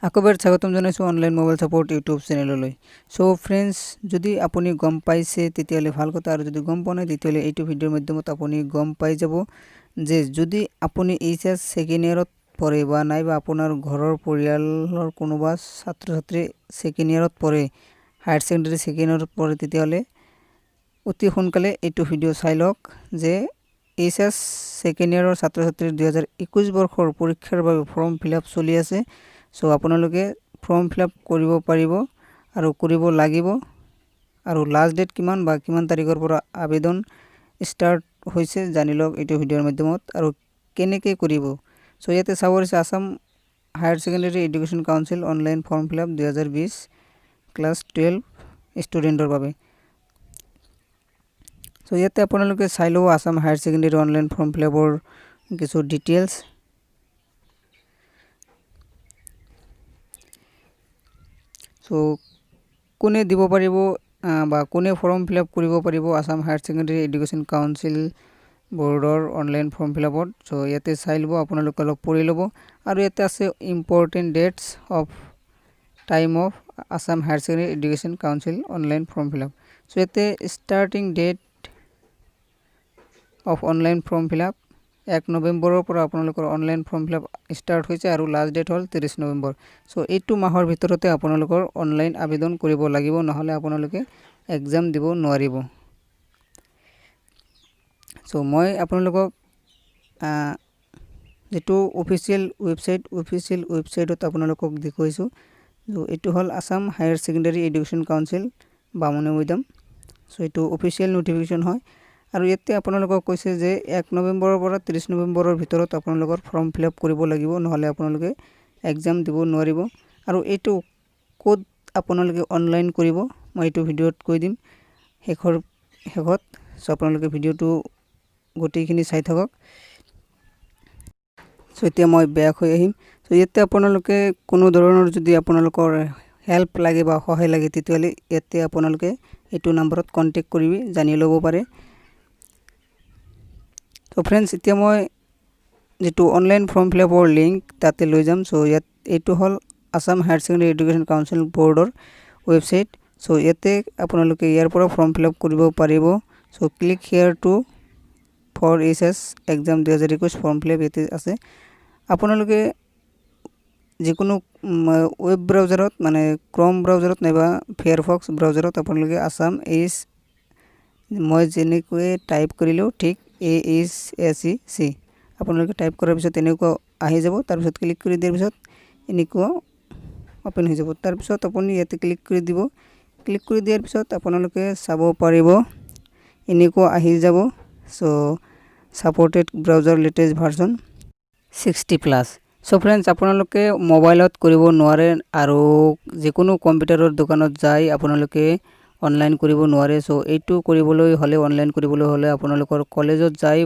আকবাৰ স্বাগতম জনাইছো online mobile support YouTube চ্যানেললৈ। সো ফ্ৰেন্ডস, যদি আপুনি গম পাইছে তেতিয়ালে ভাল কথা, আৰু যদি গম পোৱা নাই তেতিয়ালে এইটো ভিডিওৰ মাধ্যমত আপুনি গম পাই যাব যে যদি আপুনি এইচএস সেকেন্ড ইয়াৰত পঢ়ে বা নাইবা আপোনাৰ ঘৰৰ পৰিয়ালৰ কোনোবা ছাত্ৰ ছাত্ৰী সেকেন্ড ইয়াৰত পঢ়ে, হায়াৰ সেকেন্ডাৰী সেকেন্ড ইয়াৰত পঢ়ে, তেতিয়ালে অতি সোনকালে এইটো ভিডিও চাই লওক যে এইচএস সেকেন্ড ইয়াৰৰ ছাত্ৰ ছাত্ৰীৰ 2021 বৰ্ষৰ পৰীক্ষাৰ বাবে ফৰ্ম ফিলআপ চলি আছে। সো আপোনালোকে ফৰ্ম ফিলআপ কৰিব পাৰিব আৰু কৰিব লাগিব, আৰু লাষ্ট ডেট কিমান বা কিমান তাৰিখৰ পৰা আবেদন স্টাৰ্ট হৈছে জানি লওক এইটো ভিডিওৰ মাধ্যমত, আৰু কেনেকৈ কৰিব। সো ইয়াতে চাব আছে Assam higher secondary education council online form fill up 2020 class 12 ষ্টুডেণ্টৰ বাবে। সো ইয়াতে আপোনালোকে চাই লব Assam higher secondary online form ফিলআপৰ কিছু ডিটেইলছ। সো কোনে দিব পাৰিব বা কোনে ফৰ্ম ফিলআপ কৰিব পাৰিব Assam higher secondary education council বোৰ্ডৰ অনলাইন ফৰ্ম ফিলআপত। সো ইয়াতে চাই ল'ব, আপোনালোকে অলপ পঢ়ি ল'ব, আৰু ইয়াতে আছে important dates of time of Assam higher secondary education council online form fill up. So ইয়াতে starting date of online form fill up 1 নৱেম্বৰৰ পৰা আপোনালোকৰ অনলাইন ফৰ্ম ফিলআপ ষ্টাৰ্ট হৈছে, আৰু লাষ্ট ডেট হ'ল 30 নৱেম্বৰ। সো এইটো মাহৰ ভিতৰতে আপোনালোকৰ অনলাইন আবেদন কৰিব লাগিব, নহ'লে আপোনালোকে এক্সাম দিব নোৱাৰিব। সো মই আপোনালোকক যেটো অফিচিয়েল ৱেবছাইটত আপোনালোকক দেখুৱাইছোঁ। সো এইটো হ'ল Assam higher secondary education council Bamuni Maidam. So এইটো অফিচিয়েল নটিফিকেশ্যন হয়, আৰু ইয়াতে আপোনালোকক কৈছে যে 1 নৱেম্বৰৰ পৰা 30 নৱেম্বৰৰ ভিতৰত আপোনালোকৰ ফৰ্ম ফিলআপ কৰিব লাগিব, নহ'লে আপোনালোকে এক্সাম দিব নোৱাৰিব। আৰু এইটো ক'ত আপোনালোকে অনলাইন কৰিব মই এইটো ভিডিঅ'ত কৈ দিম শেষত। সো আপোনালোকে ভিডিঅ'টো গোটেইখিনি চাই থাকক। সো এতিয়া মই বেক হৈ আহিম। সো ইয়াতে আপোনালোকে কোনো ধৰণৰ যদি আপোনালোকৰ হেল্প লাগে বা সহায় লাগে তেতিয়াহ'লে ইয়াতে আপোনালোকে এইটো নম্বৰত কণ্টেক্ট কৰি জানি ল'ব পাৰে। সো ফ্ৰেণ্ডছ, এতিয়া মই যেটো অনলাইন ফৰ্ম ফিলআপৰ লিংক তাতে লৈ যাম। সো ইয়াত এইটো হ'ল Assam higher secondary education council বোৰ্ডৰ ৱেবছাইট। সো ইয়াতে আপোনালোকে ইয়াৰ পৰা ফৰ্ম ফিলআপ কৰিব পাৰিব। So click here to for HS exam 2021 form fill up ইয়াতে আছে। আপোনালোকে যিকোনো ৱেব ব্ৰাউজাৰত মানে ক্ৰম ব্ৰাউজাৰত নাইবা ফায়াৰফক্স ব্ৰাউজাৰত আপোনালোকে আসাম মই যেনেকৈ টাইপ কৰিলোঁ ঠিক AHSEC আপোনালোকে টাইপ কৰাৰ পিছত এনেকুৱা আহি যাব। তাৰপিছত ক্লিক কৰি দিয়াৰ পিছত এনেকুৱা ওপেন হৈ যাব। তাৰপিছত আপুনি ইয়াতে ক্লিক কৰি দিব। ক্লিক কৰি দিয়াৰ পিছত আপোনালোকে চাব পাৰিব এনেকুৱা আহি যাব। So supported browser latest version 60+। So friends, আপোনালোকে মোবাইলত কৰিব নোৱাৰে আৰু যিকোনো কম্পিউটাৰৰ দোকানত যাই আপোনালোকে অনলাইন কৰিব নোৱাৰে। সো এইটো কৰিবলৈ হ'লে অনলাইন কৰিবলৈ হ'লে আপোনালোকৰ কলেজত যাই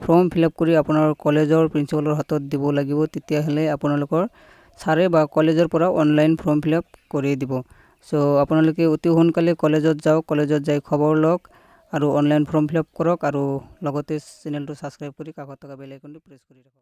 ফৰ্ম ফিলআপ কৰি আপোনাৰ কলেজৰ প্ৰিন্সিপালৰ হাতত দিব লাগিব, তেতিয়াহ'লে আপোনালোকৰ ছাৰে বা কলেজৰ পৰা অনলাইন ফৰ্ম ফিলআপ কৰি দিব। সো আপোনালোকে অতি সোনকালে কলেজত যাওক, কলেজত যাই খবৰ লওক আৰু অনলাইন ফৰ্ম ফিলআপ কৰক, আৰু লগতে চেনেলটো ছাবস্ক্ৰাইব কৰি কাষত থকা বেল আইকনটো প্ৰেছ কৰি ৰাখক।